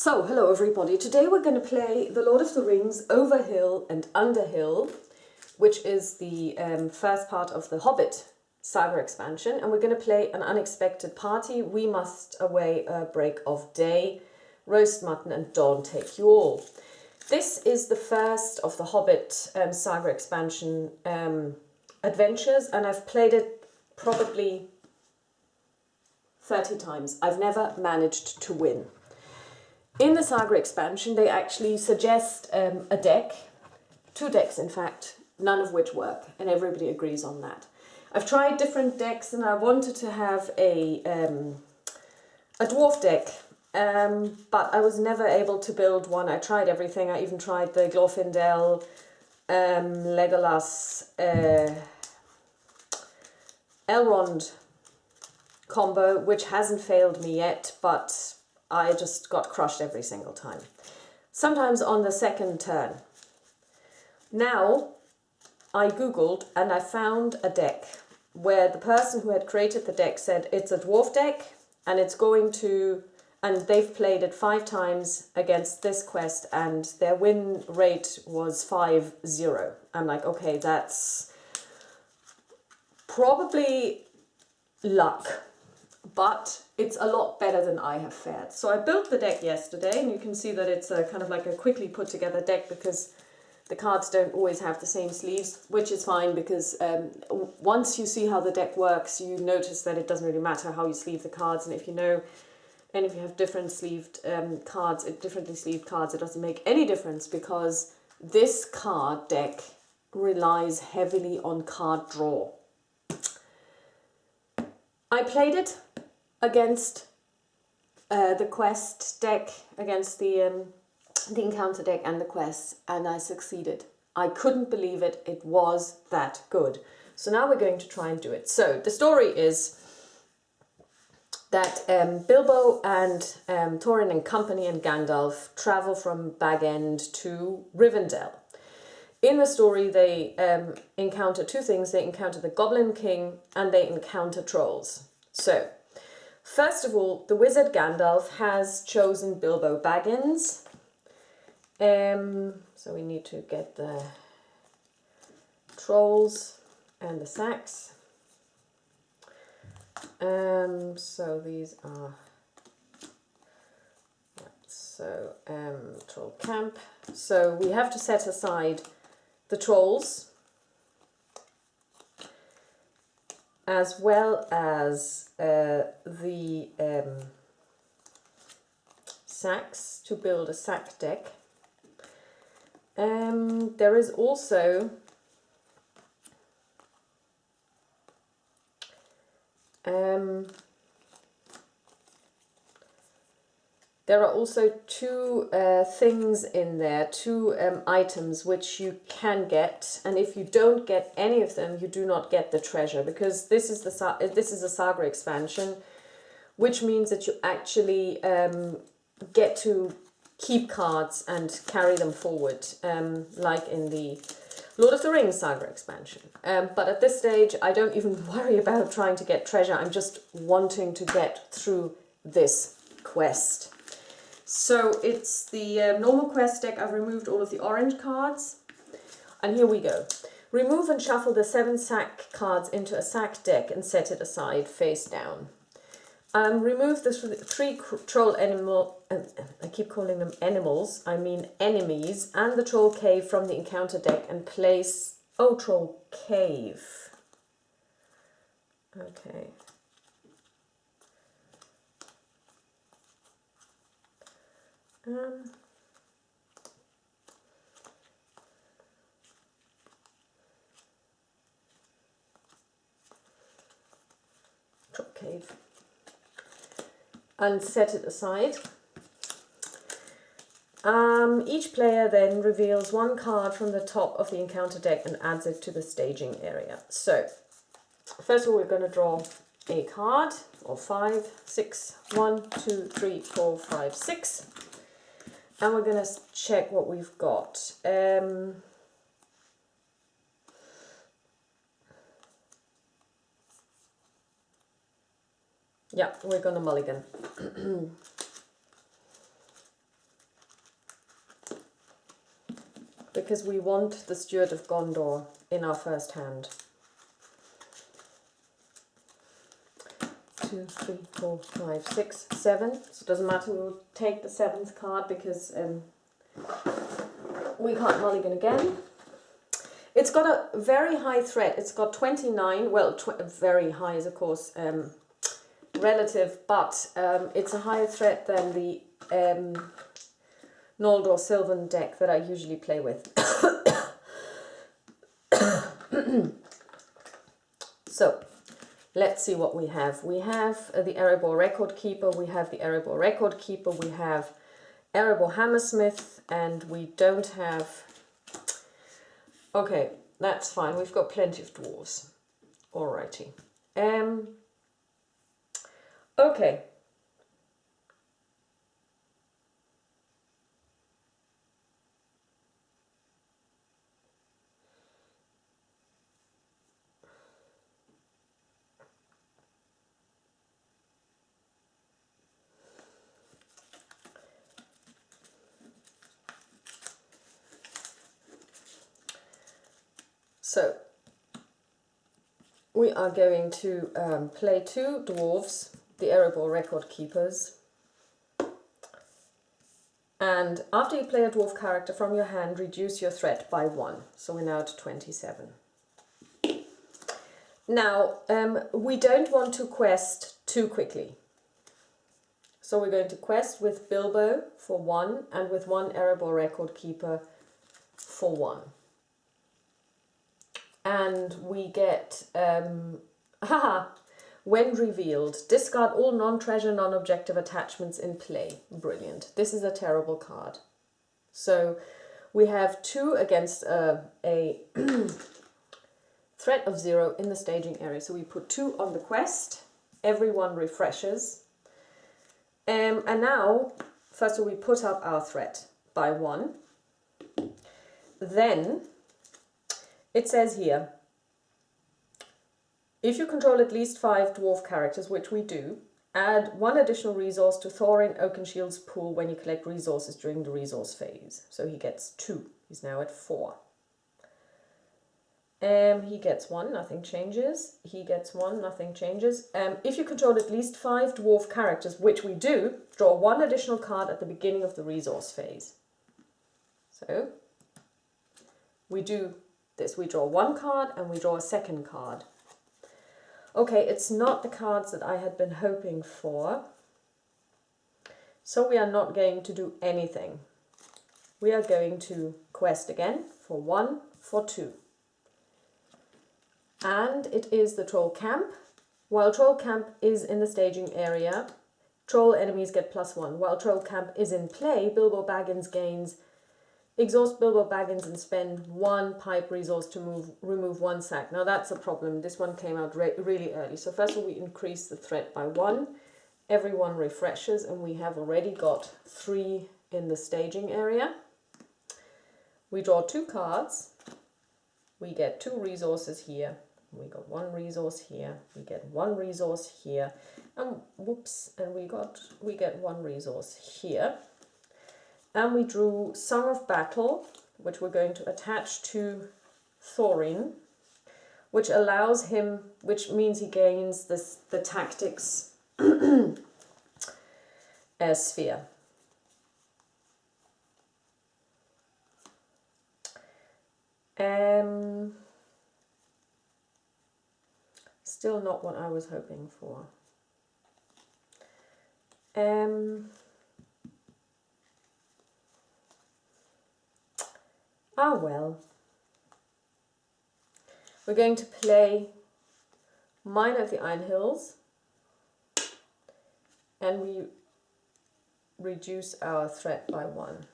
So, hello everybody. Today we're going to play The Lord of the Rings Overhill and Underhill, which is the first part of the Hobbit Saga expansion, and we're going to play an unexpected party. We must away a break of day, roast mutton and dawn take you all. This is the first of the Hobbit Saga expansion adventures, and I've played it probably 30 times. I've never managed to win. In the Saga expansion, they actually suggest a deck, 2 decks in fact, none of which work, and everybody agrees on that. I've tried different decks, and I wanted to have a dwarf deck, but I was never able to build one. I tried everything. I even tried the Glorfindel, Legolas, Elrond combo, which hasn't failed me yet, but I just got crushed every single time. Sometimes on the second turn. Now, I googled and I found a deck where the person who had created the deck said it's a dwarf deck and it's going to, and they've played it 5 times against this quest and their win rate was 5-0. I'm like, okay, that's probably luck, but it's a lot better than I have fared. So I built the deck yesterday, and you can see that it's a kind of like a quickly put together deck because the cards don't always have the same sleeves, which is fine because once you see how the deck works, you notice that it doesn't really matter how you sleeve the cards, and if you know, and if you have different sleeved cards, differently sleeved cards, it doesn't make any difference because this card deck relies heavily on card draw. I played it against the quest deck, against the encounter deck and the quests, and I succeeded. I couldn't believe it. It was that good. So now we're going to try and do it. So the story is that Bilbo and Thorin and company and Gandalf travel from Bag End to Rivendell. In the story, they encounter 2 things. They encounter the Goblin King and they encounter trolls. So, first of all, the wizard Gandalf has chosen Bilbo Baggins. So we need to get the trolls and the sacks. So these are, troll camp. So we have to set aside the trolls as well as the sacks to build a sack deck. There is also there are also 2 things in there, 2 items which you can get, and if you don't get any of them, you do not get the treasure, because this is a Saga expansion, which means that you actually get to keep cards and carry them forward, like in the Lord of the Rings Saga expansion. But at this stage, I don't even worry about trying to get treasure. I'm just wanting to get through this quest. So it's the normal quest deck. I've removed all of the orange cards. And here we go. Remove and shuffle the 7 sack cards into a sack deck and set it aside face down. Remove the 3 troll animal, I keep calling them animals, I mean enemies, and the troll cave from the encounter deck and place, troll cave. Okay. Troll cave. And set it aside. Each player then reveals 1 card from the top of the encounter deck and adds it to the staging area. So, first of all, we're going to draw a card, or 5, 6, 1, 2, 3, 4, 5, 6. And we're going to check what we've got. Yeah, we're going to mulligan. because we want the Steward of Gondor in our first hand. 2, 3, 4, 5, 6, 7. So it doesn't matter, we'll take the 7th card because we can't mulligan again. It's got a very high threat. It's got 29. Well, very high is of course relative, but it's a higher threat than the Noldor Sylvan deck that I usually play with. So, let's see what we have. We have the Erebor Record Keeper, we have the Erebor Record Keeper, we have Erebor Hammersmith, and we don't have... Okay, that's fine. We've got plenty of dwarves. Alrighty. Okay. So, we are going to play 2 dwarves, the Erebor Record Keepers. And after you play a dwarf character from your hand, reduce your threat by 1. So we're now at 27. Now, we don't want to quest too quickly. So we're going to quest with Bilbo for 1 and with 1 Erebor Record Keeper for 1. And we get, when revealed, discard all non-treasure, non-objective attachments in play. Brilliant. This is a terrible card. So we have 2 against a threat of 0 in the staging area. So we put 2 on the quest. Everyone refreshes. And now, first of all, we put up our threat by 1. Then... it says here, if you control at least 5 dwarf characters, which we do, add 1 additional resource to Thorin Oakenshield's pool when you collect resources during the resource phase. So he gets 2. He's now at 4. He gets 1, nothing changes. He gets 1, nothing changes. If you control at least 5 dwarf characters, which we do, draw 1 additional card at the beginning of the resource phase. So we do this. We draw 1 card and we draw a 2nd card. Okay, it's not the cards that I had been hoping for. So we are not going to do anything. We are going to quest again for 1, for 2. And it is the Troll Camp. While Troll Camp is in the staging area, Troll enemies get +1. While Troll Camp is in play, Bilbo Baggins gains exhaust Bilbo Baggins and spend 1 pipe resource to remove 1 sack. Now that's a problem. This one came out really early. So first of all, we increase the threat by 1. Everyone refreshes, and we have already got 3 in the staging area. We draw 2 cards. We get 2 resources here. We got 1 resource here. We get 1 resource here. And whoops, and we get 1 resource here. And we drew Song of Battle, which we're going to attach to Thorin, which allows him, which means he gains the tactics sphere. Still not what I was hoping for. Ah well. We're going to play Mine of the Iron Hills, and we reduce our threat by 1.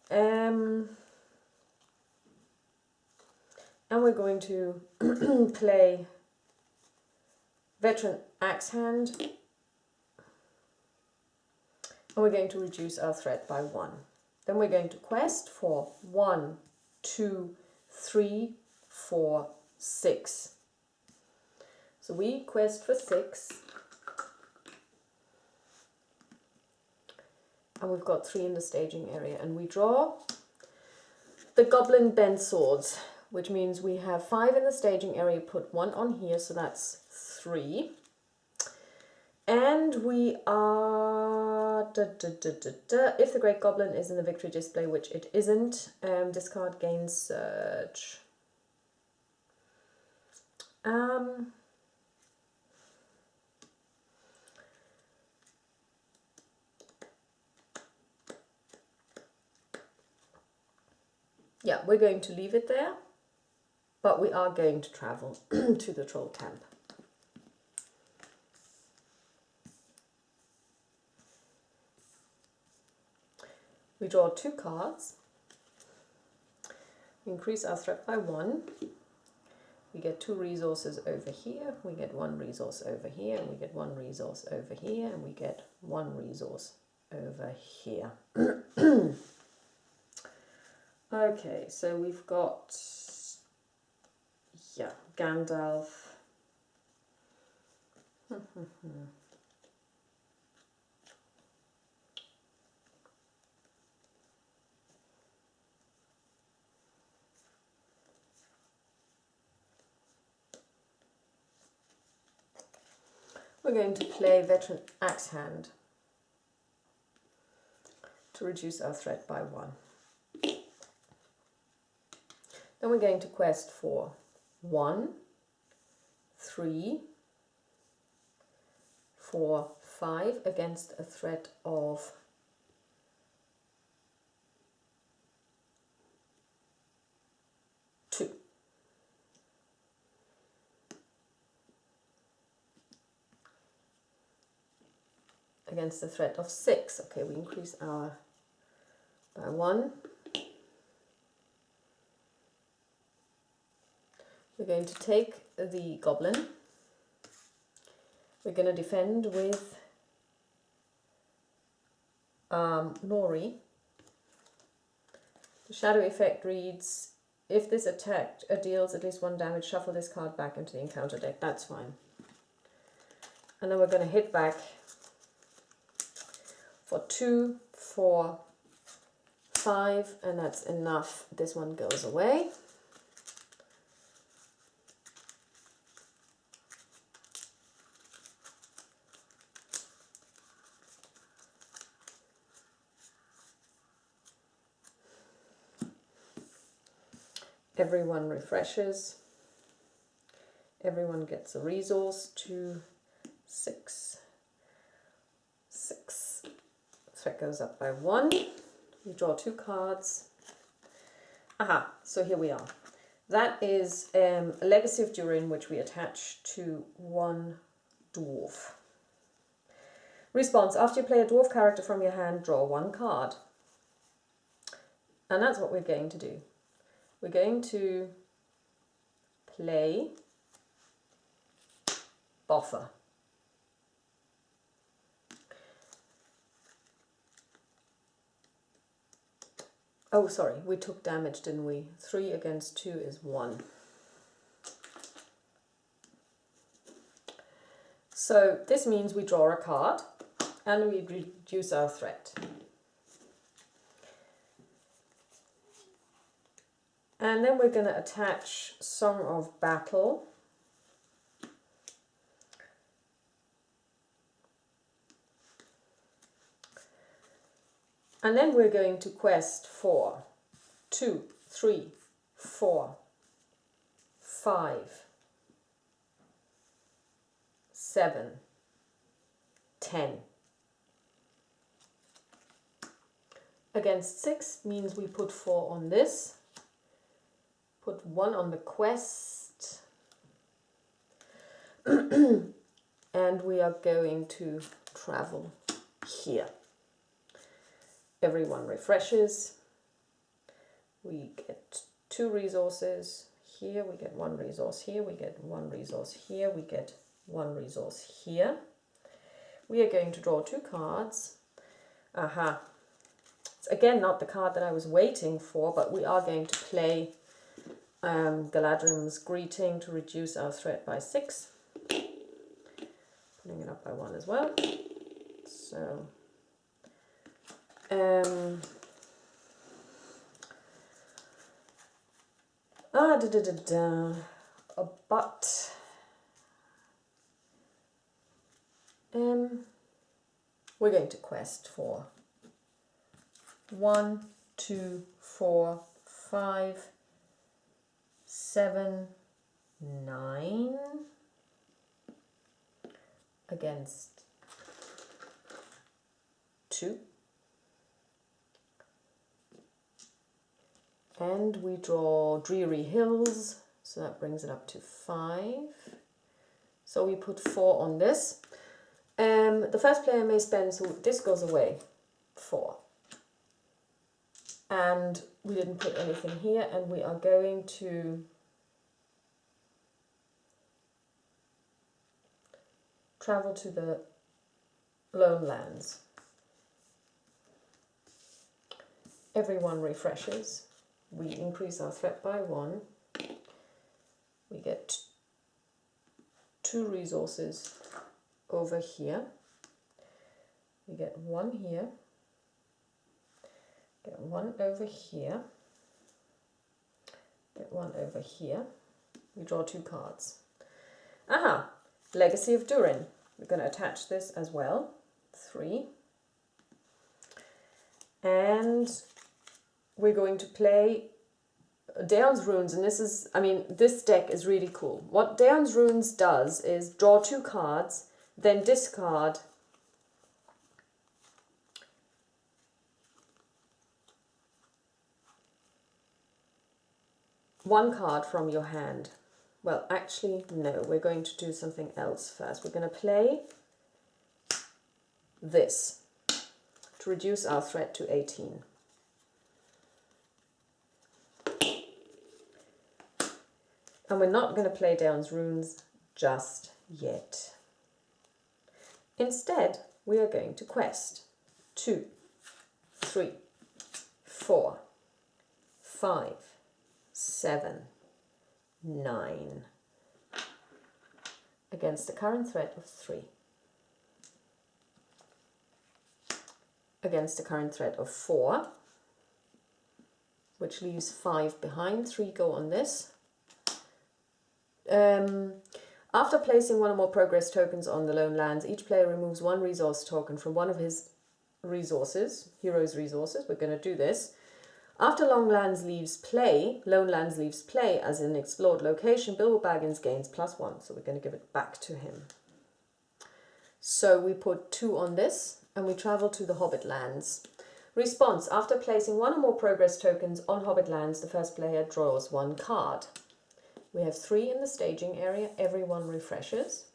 And we're going to play Veteran Axe Hand, and we're going to reduce our threat by 1. Then we're going to quest for 1, 2, 3, 4, 6. So we quest for 6. And we've got 3 in the staging area. And we draw the Goblin Bent Swords, which means we have 5 in the staging area, put 1 on here, so that's 3. And we are, if the Great Goblin is in the victory display, which it isn't, discard gain surge. Yeah, we're going to leave it there, but we are going to travel to the troll camp. We draw 2 cards. We increase our threat by 1. We get 2 resources over here. We get 1 resource over here. And we get 1 resource over here. And we get 1 resource over here. Okay, so we've got, yeah, Gandalf. We're going to play Veteran Axe Hand to reduce our threat by 1. Then we're going to quest for 1, 3, 4, 5 against a threat of 2. Against the threat of 6. Okay, we increase our by 1. We're going to take the goblin. We're going to defend with Nori. The shadow effect reads, if this attack deals at least 1 damage, shuffle this card back into the encounter deck. That's fine. And then we're going to hit back for 2, 4, 5, and that's enough. This one goes away. Everyone refreshes. Everyone gets a resource. 2, 6, 6. Threat goes up by 1. We draw 2 cards. Aha, so here we are. That is a Legacy of Durin, which we attach to 1 dwarf. Response: after you play a dwarf character from your hand, draw 1 card. And that's what we're going to do. We're going to play Boffer. Oh, sorry, we took damage, didn't we? 3 against 2 is 1. So this means we draw a card and we reduce our threat. And then we're going to attach Song of Battle. And then we're going to quest for 2, 3, 4, 5, 7, 10. Against 6 means we put 4 on this. Put 1 on the quest. And we are going to travel here. Everyone refreshes. We get 2 resources here. We get 1 resource here. We get 1 resource here. We get 1 resource here. We are going to draw 2 cards. Aha. It's again not the card that I was waiting for, but we are going to play Galadrim's Greeting to reduce our threat by 6. Putting it up by 1 as well. So But we're going to quest for 1, 2, 4, 5, 7, 9 against 2. And we draw Dreary Hills, so that brings it up to 5. So we put 4 on this. The first player may spend, so this goes away, 4. And we didn't put anything here, and we are going to travel to the Lone Lands. Everyone refreshes. We increase our threat by 1. We get 2 resources over here. We get 1 here. Get 1 over here. Get 1 over here. We draw 2 cards. Aha! Legacy of Durin. We're going to attach this as well. 3. And we're going to play Daeon's Runes, and this is, I mean, this deck is really cool. What Daeon's Runes does is draw 2 cards, then discard one card from your hand. Well, actually, no, we're going to do something else first. We're going to play this to reduce our threat to 18. And we're not going to play Daeon's Runes just yet. Instead, we are going to quest 2, 3, 4, 5, 7, 9 against the current threat of 3. Against the current threat of 4, which leaves 5 behind. 3 go on this. After placing 1 or more progress tokens on the Lone Lands, each player removes 1 resource token from one of his resources, hero's resources. We're going to do this. After Lone Lands leaves play as an explored location, Bilbo Baggins gains +1. So we're going to give it back to him. So we put 2 on this, and we travel to the Hobbit Lands. Response: after placing 1 or more progress tokens on Hobbit Lands, the first player draws 1 card. We have 3 in the staging area. Everyone refreshes.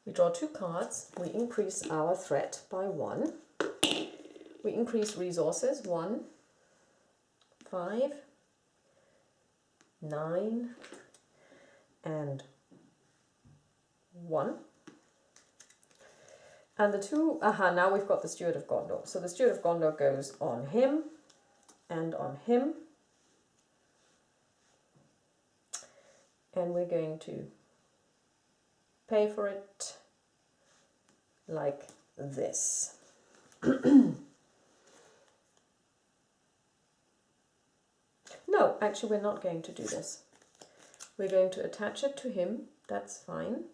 We draw 2 cards. We increase our threat by 1. We increase resources. 1, 5, 9, and 1. And the 2, now we've got the Steward of Gondor. So the Steward of Gondor goes on him and on him. And we're going to pay for it like this. No, actually we're not going to do this. We're going to attach it to him. That's fine.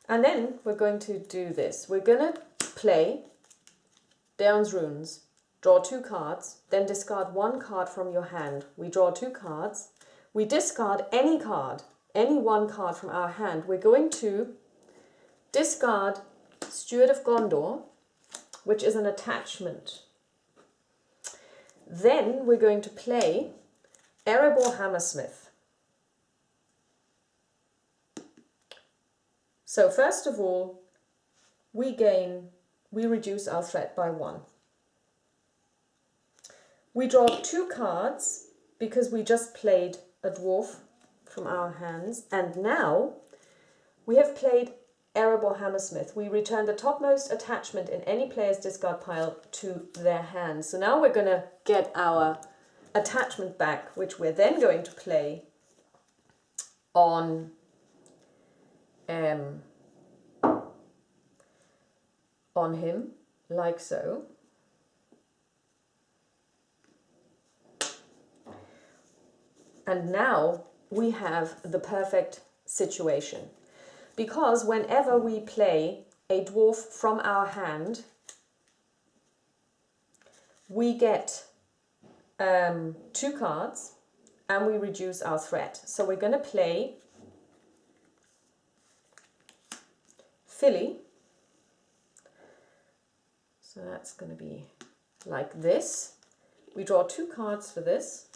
And then we're going to do this. We're going to play Daeon's Runes. Draw 2 cards, then discard 1 card from your hand. We draw 2 cards. We discard any card, any 1 card from our hand. We're going to discard Steward of Gondor, which is an attachment. Then we're going to play Erebor Hammersmith. So first of all, we reduce our threat by 1. We draw 2 cards because we just played a dwarf from our hands, and now we have played Erebor Hammersmith. We return the topmost attachment in any player's discard pile to their hand. So now we're going to get our attachment back, which we're then going to play on on him, like so. And now we have the perfect situation. Because whenever we play a dwarf from our hand, we get 2 cards and we reduce our threat. So we're going to play Philly. So that's going to be like this. We draw 2 cards for this.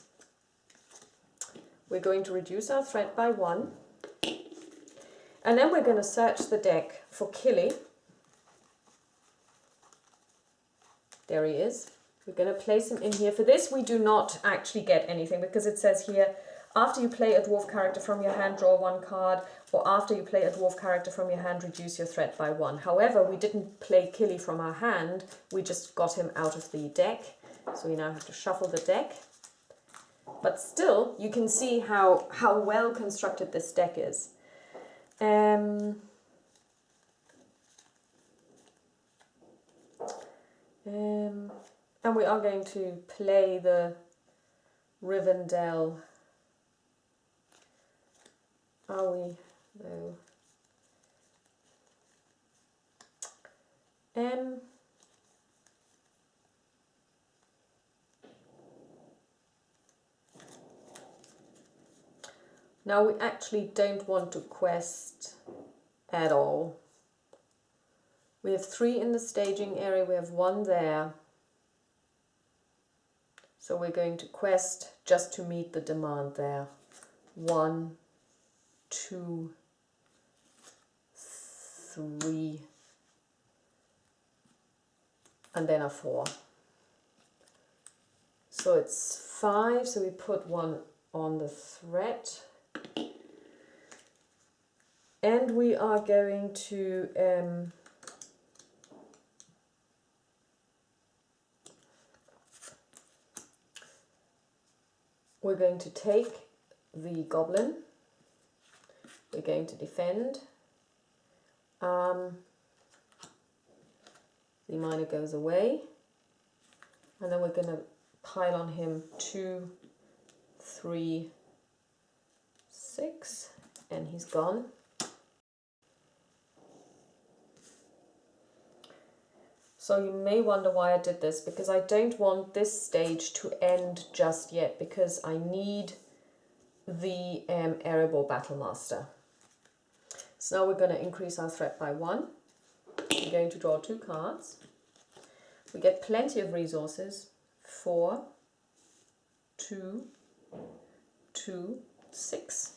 We're going to reduce our threat by 1. And then we're going to search the deck for Killy. There he is. We're going to place him in here. For this, we do not actually get anything because it says here, after you play a dwarf character from your hand, draw 1 card, or after you play a dwarf character from your hand, reduce your threat by 1. However, we didn't play Killy from our hand. We just got him out of the deck. So we now have to shuffle the deck. But still, you can see how well constructed this deck is. And we are going to play the Rivendell. Are we, though? Now we actually don't want to quest at all. We have 3 in the staging area, we have 1 there. So we're going to quest just to meet the demand there. 1, 2, 3, and then a 4. So it's 5, so we put 1 on the threat. And we are going to we're going to take the goblin. We're going to defend. The miner goes away. And then we're going to pile on him 2, 3, 6, and he's gone. So you may wonder why I did this, because I don't want this stage to end just yet, because I need the Erebor Battlemaster. So now we're going to increase our threat by 1. We're going to draw 2 cards. We get plenty of resources. 4, 2, 2, 6.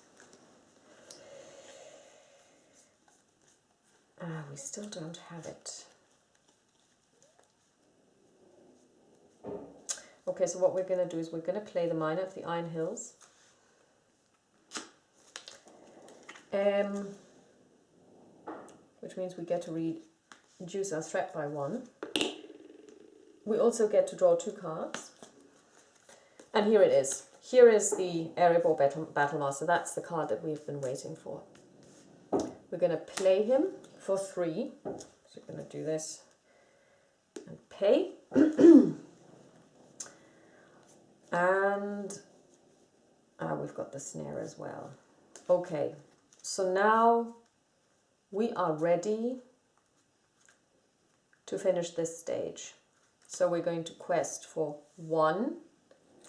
We still don't have it. Okay, so what we're going to do is we're going to play the Miner of the Iron Hills. Which means we get to reduce our threat by 1. We also get to draw 2 cards. And here it is. Here is the Erebor Battlemaster. That's the card that we've been waiting for. We're going to play him for 3. So we're going to do this and pay. And we've got the snare as well. Okay, so now we are ready to finish this stage. So we're going to quest for 1,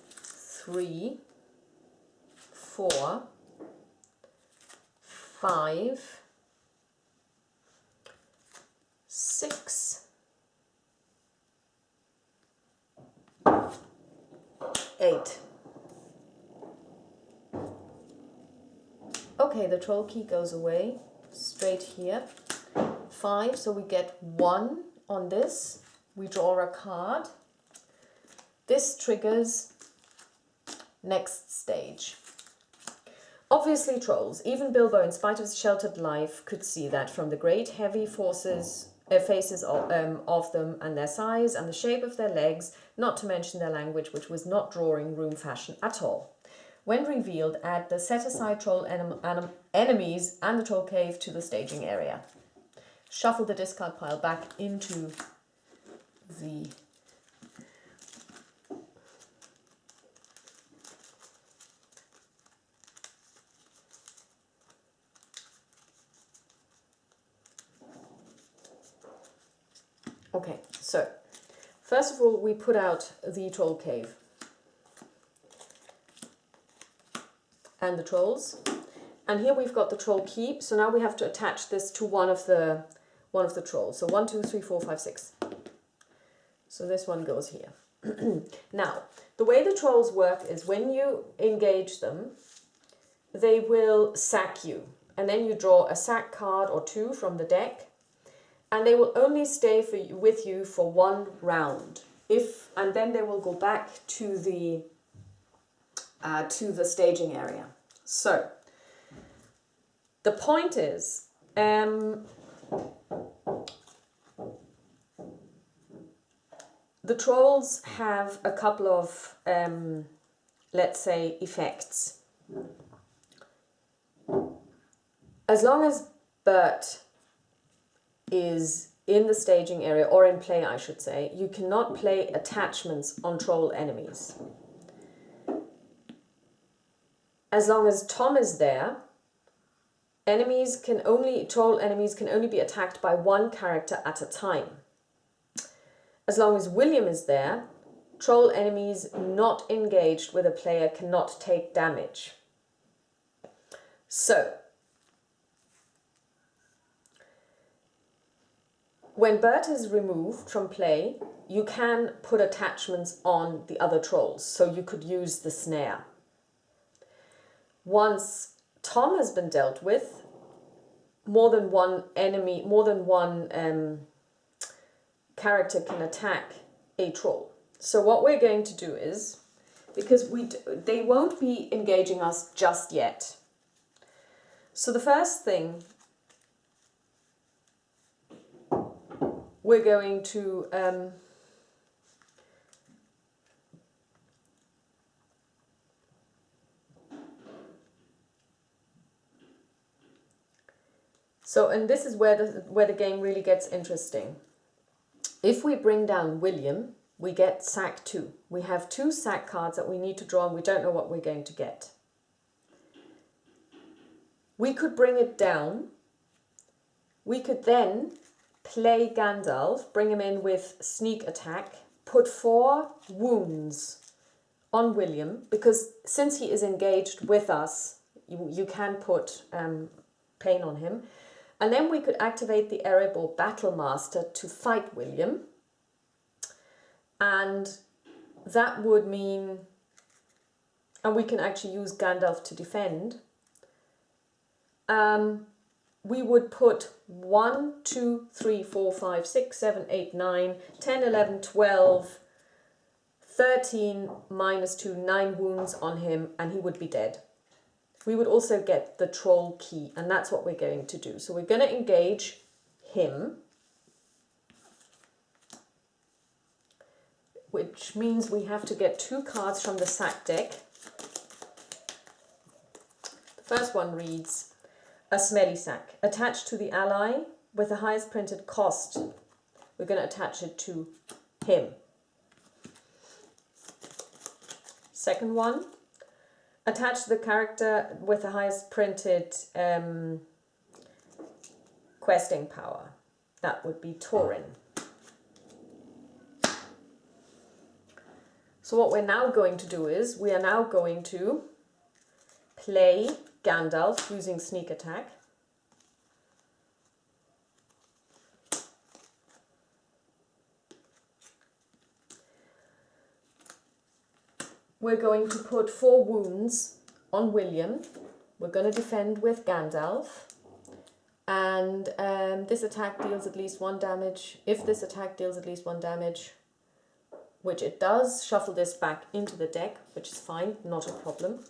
3, 4, 5, 6, 8. Okay, the troll key goes away straight here. 5, so we get 1 on this. We draw a card. This triggers next stage. Obviously trolls, even Bilbo, in spite of his sheltered life, could see that from the great heavy faces of them, and their size and the shape of their legs, not to mention their language, which was not drawing room fashion at all. When revealed, add the set-aside troll enemies and the troll cave to the staging area. shuffle the discard pile back into the okay, so first of all we put out the troll cave and the trolls, and here we've got the troll keep, so now we have to attach this to one of the trolls. So 1, 2, 3, 4, 5, 6. So this one goes here. Now, the way the trolls work is when you engage them, they will sack you, and then you draw a sack card or two from the deck, and they will only stay with you for 1 round. And then they will go back to the staging area. So the point is, the trolls have a couple of, let's say, effects. As long as Bert is in the staging area, or in play I should say, you cannot play attachments on troll enemies. As long as Tom is there, troll enemies can only be attacked by 1 character at a time. As long as William is there, troll enemies not engaged with a player cannot take damage. So, when Bert is removed from play, you can put attachments on the other trolls, so you could use the snare. Once Tom has been dealt with, more than one character can attack a troll. So what we're going to do is, because they won't be engaging us just yet. So the first thing we're going to and this is where the game really gets interesting. If we bring down William, we get sack 2. We have 2 sack cards that we need to draw, and we don't know what we're going to get. We could bring it down. We could then play Gandalf, bring him in with sneak attack, put 4 wounds on William, because since he is engaged with us, you can put pain on him. And then we could activate the Erebor Battle Master to fight William. And that would mean, and we can actually use Gandalf to defend. We would put 1, 2, 3, 4, 5, 6, 7, 8, 9, 10, 11, 12, 13, minus 2, 9 wounds on him, and he would be dead. We would also get the troll key, and that's what we're going to do. So we're going to engage him, which means we have to get 2 cards from the sack deck. The first one reads, a smelly sack. Attached to the ally with the highest printed cost. We're going to attach it to him. Second one, attach the character with the highest printed questing power. That would be Thorin. So what we're now going to do is, we are now going to play Gandalf using sneak attack. We're going to put 4 wounds on William. We're going to defend with Gandalf. And this attack deals at least 1 damage. If this attack deals at least 1 damage, which it does, shuffle this back into the deck, which is fine, not a problem.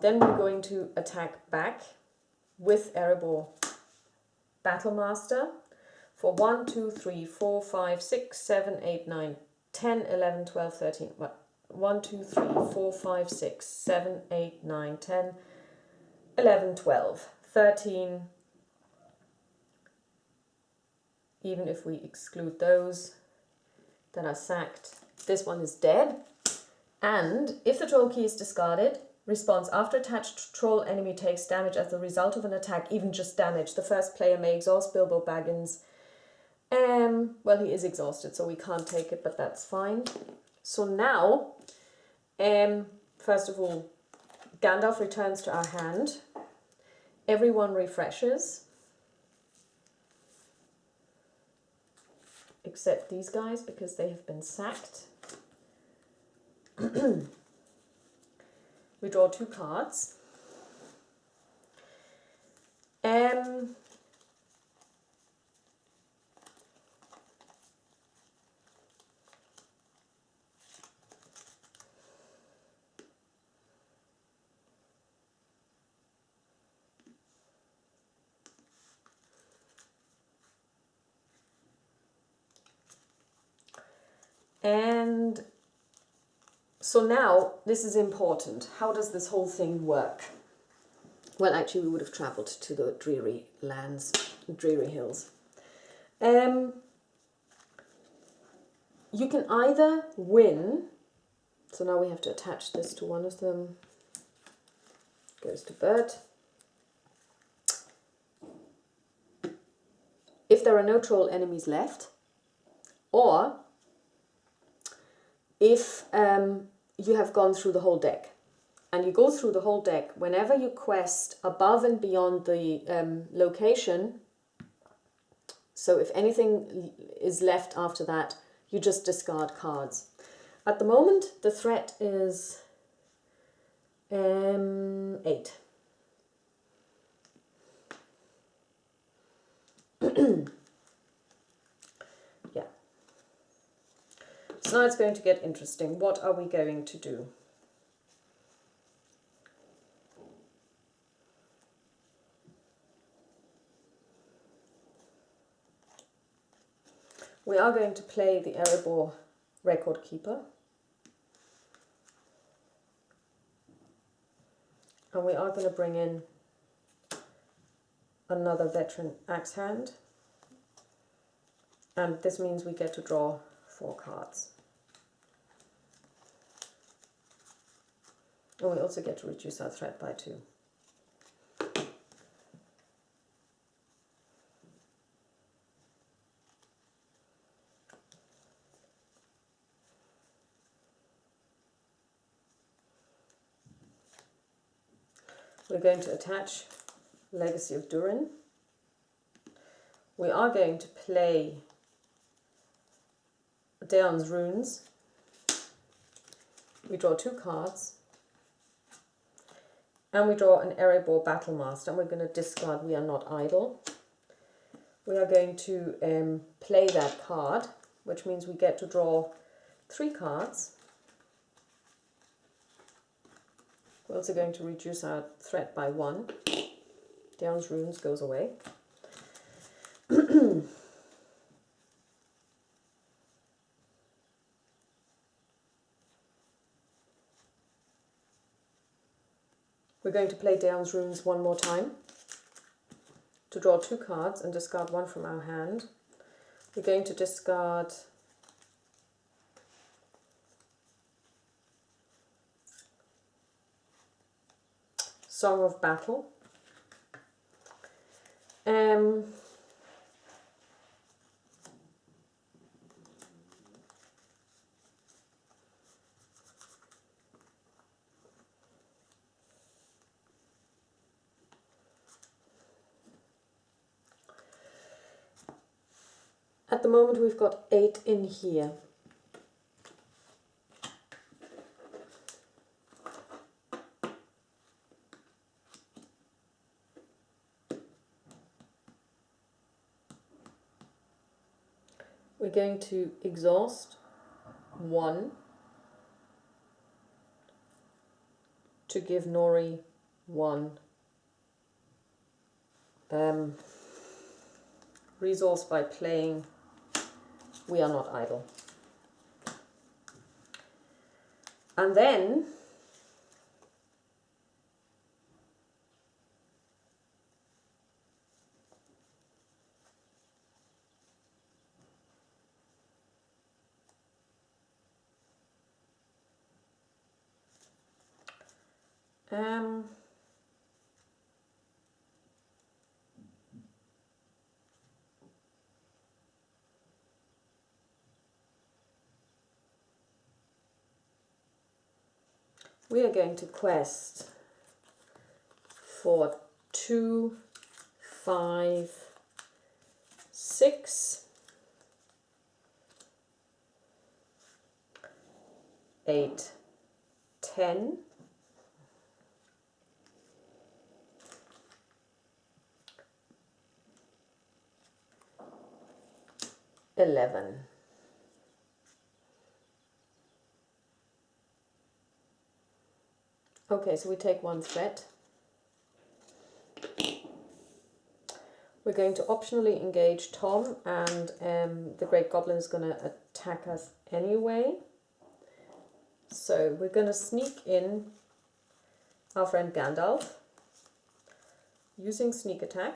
Then we're going to attack back with Erebor Battlemaster for 1, 2, 3, 4, 5, 6, 7, 8, 9, 10, 11, 12, 13. 1, 2, 3, 4, 5, 6, 7, 8, 9, 10, 11, 12, 13. Even if we exclude those that are sacked, this one is dead. And if the troll key is discarded, response after attached troll enemy takes damage as the result of an attack, even just damage. The first player may exhaust Bilbo Baggins. Well, he is exhausted, so we can't take it, but that's fine. So now, first of all, Gandalf returns to our hand. Everyone refreshes. Except these guys, because they have been sacked. We draw 2 cards. And so now, this is important. How does this whole thing work? Well, actually, we would have travelled to the dreary lands, dreary hills. You can either win, so now we have to attach this to one of them. Goes to Bert. If there are no troll enemies left, or if you have gone through the whole deck. And you go through the whole deck, whenever you quest above and beyond the location, so if anything is left after that, you just discard cards. At the moment, the threat is 8. Yeah. So now it's going to get interesting. What are we going to do? We are going to play the Erebor Record Keeper. And we are going to bring in another veteran axe hand. And this means we get to draw 4 cards. And we also get to reduce our threat by 2. We're going to attach Legacy of Durin. We are going to play Daeon's Runes. We draw 2 cards. And we draw an Erebor Battlemaster. And we're going to discard We Are Not Idle. We are going to play that card, which means we get to draw 3 cards. We're also going to reduce our threat by 1. Daeon's Runes goes away. We're going to play Daeon's Runes one more time to draw 2 cards and discard 1 from our hand. We're going to discard Song of Battle. At the moment we've got 8 in here. We're going to exhaust 1 to give Nori 1 resource by playing We Are Not Idle. And then we are going to quest for 2, 5, 6, 8, 10, 11. Okay, so we take 1 threat. We're going to optionally engage Tom, and the Great Goblin is going to attack us anyway. So we're going to sneak in our friend Gandalf using sneak attack.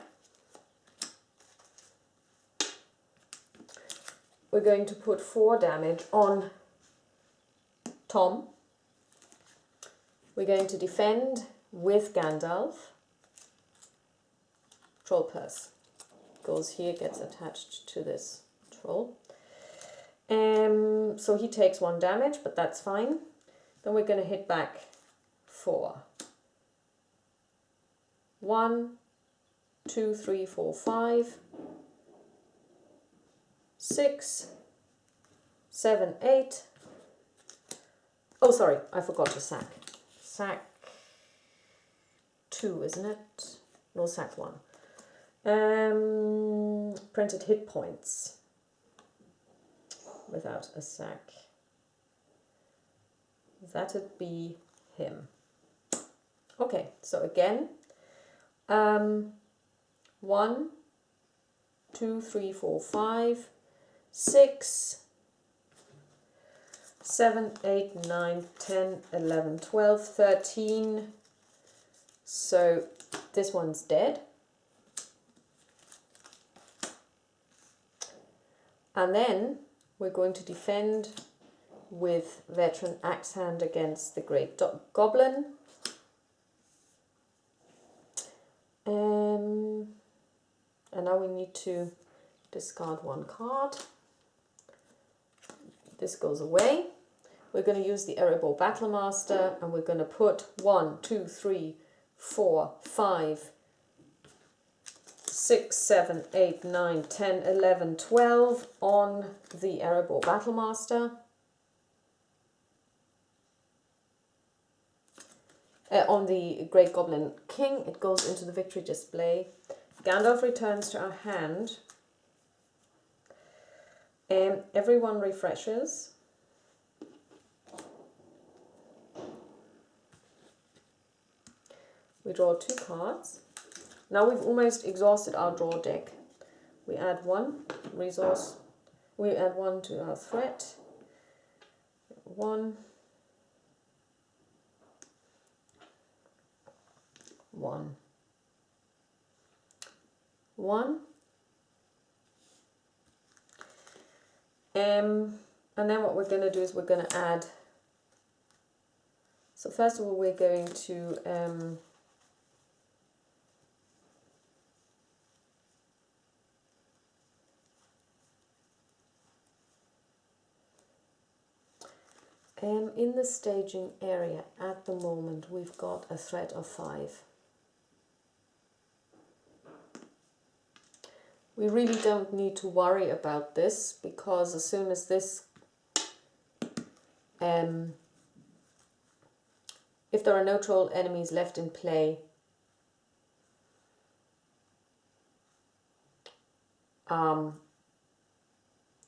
We're going to put 4 damage on Tom. We're going to defend with Gandalf. Troll purse goes here, gets attached to this troll. So he takes 1 damage, but that's fine. Then we're going to hit back 4. 1, 2, 3, 4, 5, 6, 7, 8. Oh, sorry, I forgot to sack. Sack 2, isn't it? No, sack 1. Printed hit points without a sack. That'd be him. Okay, so again, 1, 2, 3, 4, 5, 6, 7, 8, 9, 10, 11, 12, 13. So this one's dead. And then we're going to defend with Veteran Axe Hand against the Great Goblin. And now we need to discard 1 card. This goes away. We're going to use the Erebor Battlemaster, and we're going to put 1, 2, 3, 4, 5, 6, 7, 8, 9, 10, 11, 12 on the Erebor Battlemaster. On the Great Goblin King, it goes into the victory display. Gandalf returns to our hand. Everyone refreshes. We draw 2 cards. Now we've almost exhausted our draw deck. We add 1 resource. We add 1 to our threat. 1. 1. 1. And then what we're going to do is we're going to add. So first of all, we're going to in the staging area at the moment, we've got a threat of 5. We really don't need to worry about this, because as soon as this, if there are no troll enemies left in play,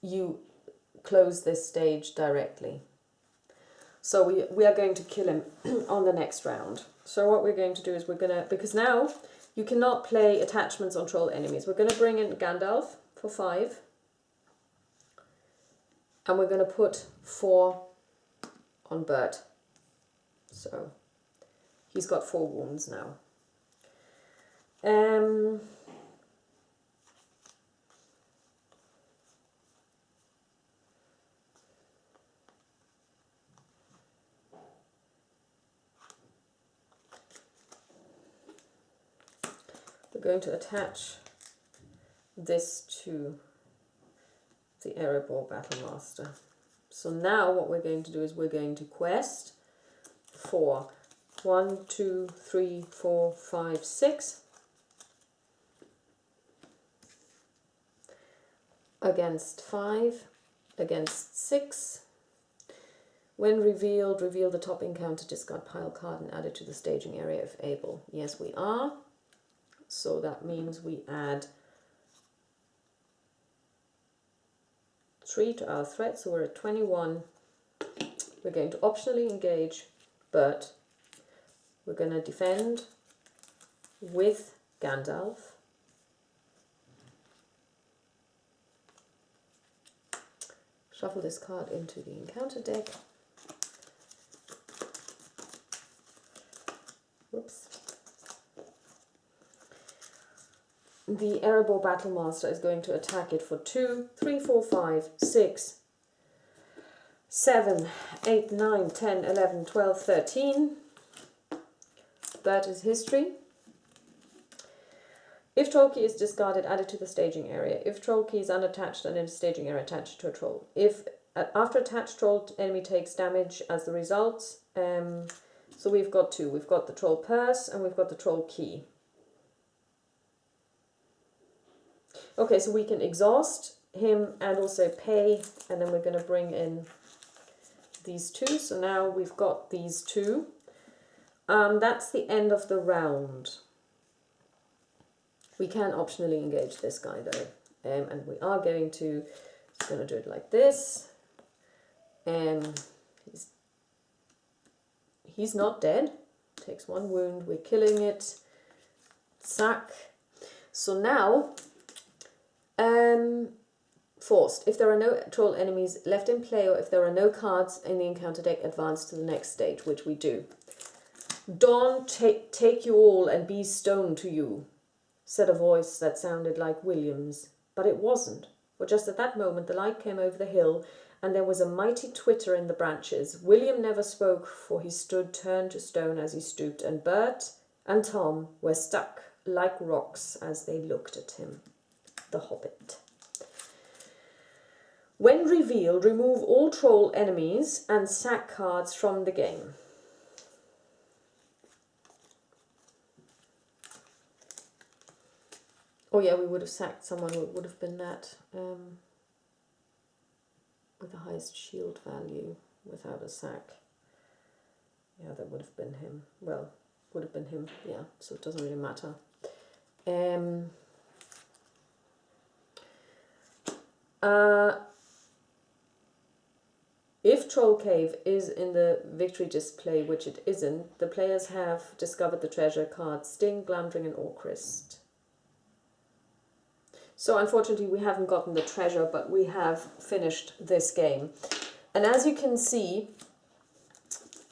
you close this stage directly. So we are going to kill him on the next round. So what we're going to do is we're going to, because now you cannot play attachments on troll enemies, we're going to bring in Gandalf for 5. And we're going to put 4 on Bert. So he's got 4 wounds now. We're going to attach this to the Erebor Battlemaster. So now what we're going to do is we're going to quest for 1, 2, 3, 4, 5, 6 against 5, against 6. When revealed, reveal the top encounter discard pile card and add it to the staging area if able. Yes, we are. So that means we add 3 to our threat, so we're at 21. We're going to optionally engage Bert. We're going to defend with Gandalf. Shuffle this card into the encounter deck. Whoops. The Erebor Battlemaster is going to attack it for 2, 3, 4, 5, 6, 7, 8, 9, 10, 11, 12, 13. That is history. If troll key is discarded, add it to the staging area. If troll key is unattached and in a staging area, attach it to a troll. If after attached troll, enemy takes damage as the result. So we've got 2. We've got the troll purse and we've got the troll key. Okay, so we can exhaust him and also pay, and then we're going to bring in these 2. So now we've got these 2. That's the end of the round. We can optionally engage this guy though, and we are going to do it like this. He's not dead. Takes 1 wound. We're killing it. Sack. So now, forced. If there are no troll enemies left in play, or if there are no cards in the encounter deck, advance to the next stage, which we do. Dawn, take you all and be stone to you, said a voice that sounded like William's, but it wasn't. For just at that moment the light came over the hill, and there was a mighty twitter in the branches. William never spoke, for he stood turned to stone as he stooped, and Bert and Tom were stuck like rocks as they looked at him. The Hobbit. When revealed, remove all troll enemies and sack cards from the game. Oh yeah, we would have sacked someone. It would have been that with the highest shield value without a sack. Yeah, that would have been him. Well, would have been him. Yeah, so it doesn't really matter. If Troll Cave is in the victory display, which it isn't, the players have discovered the treasure cards Sting, Glamdring and Orcrist. So unfortunately we haven't gotten the treasure, but we have finished this game. And as you can see,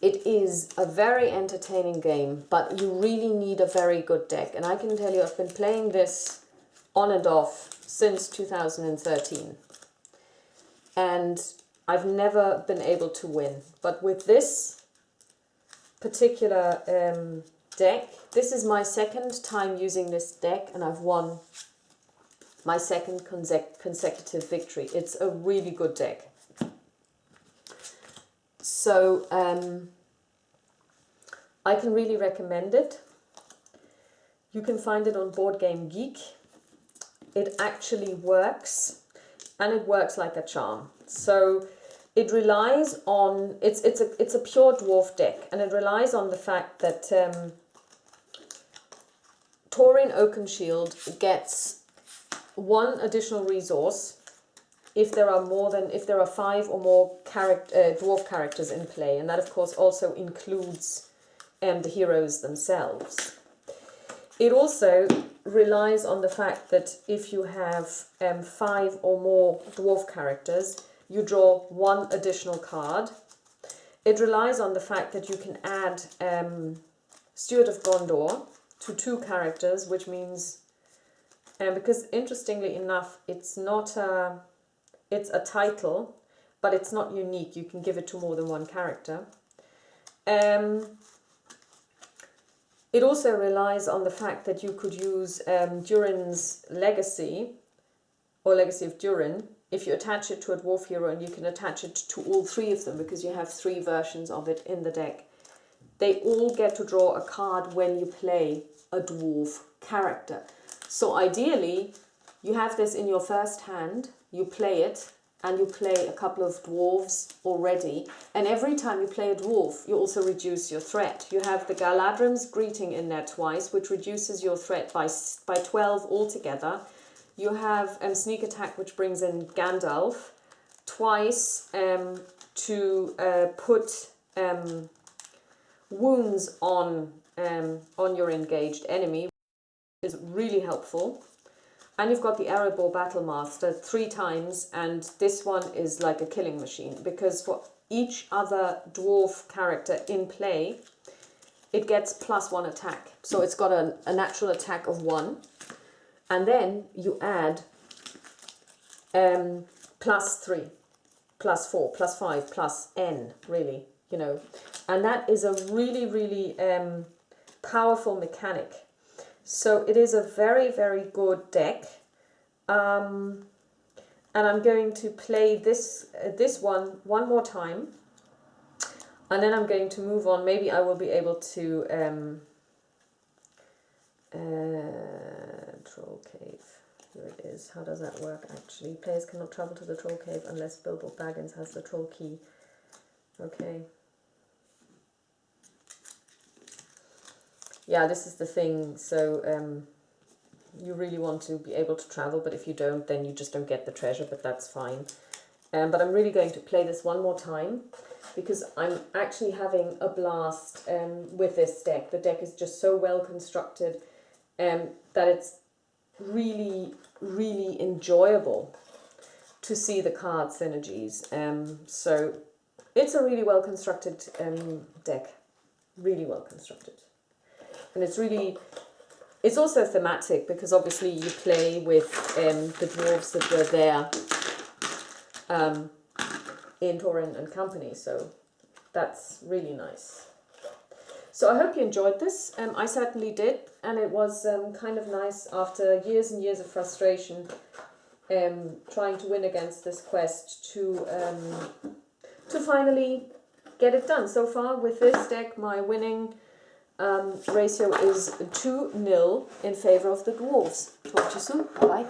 it is a very entertaining game, but you really need a very good deck. And I can tell you, I've been playing this on and off since 2013. And I've never been able to win. But with this particular deck, this is my second time using this deck, and I've won my second consecutive victory. It's a really good deck. So I can really recommend it. You can find it on Board Game Geek. It actually works, and it works like a charm. So it relies on, it's a pure dwarf deck, and it relies on the fact that Thorin Oakenshield gets 1 additional resource if there are 5 or more dwarf characters in play, and that of course also includes the heroes themselves. It also relies on the fact that if you have 5 or more dwarf characters, you draw 1 additional card. It relies on the fact that you can add Steward of Gondor to 2 characters, which means, because interestingly enough, it's a title, but it's not unique. You can give it to more than 1 character. It also relies on the fact that you could use Durin's Legacy, or Legacy of Durin, if you attach it to a dwarf hero, and you can attach it to all 3 of them because you have 3 versions of it in the deck. They all get to draw a card when you play a dwarf character. So ideally, you have this in your first hand, you play it, and you play a couple of dwarves already. And every time you play a dwarf, you also reduce your threat. You have the Galadrim's Greeting in there twice, which reduces your threat by 12 altogether. You have Sneak Attack, which brings in Gandalf twice to put wounds on your engaged enemy, which is really helpful. And you've got the Erebor Battlemaster 3 times, and this one is like a killing machine, because for each other dwarf character in play, it gets +1 attack. So it's got a natural attack of 1. And then you add +3, +4, +5, +n, really, you know. And that is a really, really powerful mechanic. So it is a very, very good deck. And I'm going to play this one more time. And then I'm going to move on. Maybe I will be able to... Troll Cave. Here it is. How does that work actually? Players cannot travel to the Troll Cave unless Bilbo Baggins has the Troll Key. Okay. Yeah, this is the thing. So you really want to be able to travel, but if you don't, then you just don't get the treasure, but that's fine. But I'm really going to play this one more time because I'm actually having a blast with this deck. The deck is just so well constructed that it's really, really enjoyable to see the card synergies. So it's a really well constructed deck, really well constructed. And it's also thematic because obviously you play with the dwarves that were there in Thorin and company, so that's really nice. So I hope you enjoyed this. I certainly did, and it was kind of nice after years and years of frustration trying to win against this quest to finally get it done. So far with this deck, my winning ratio is 2-0 in favor of the dwarves. Talk to you soon. Bye.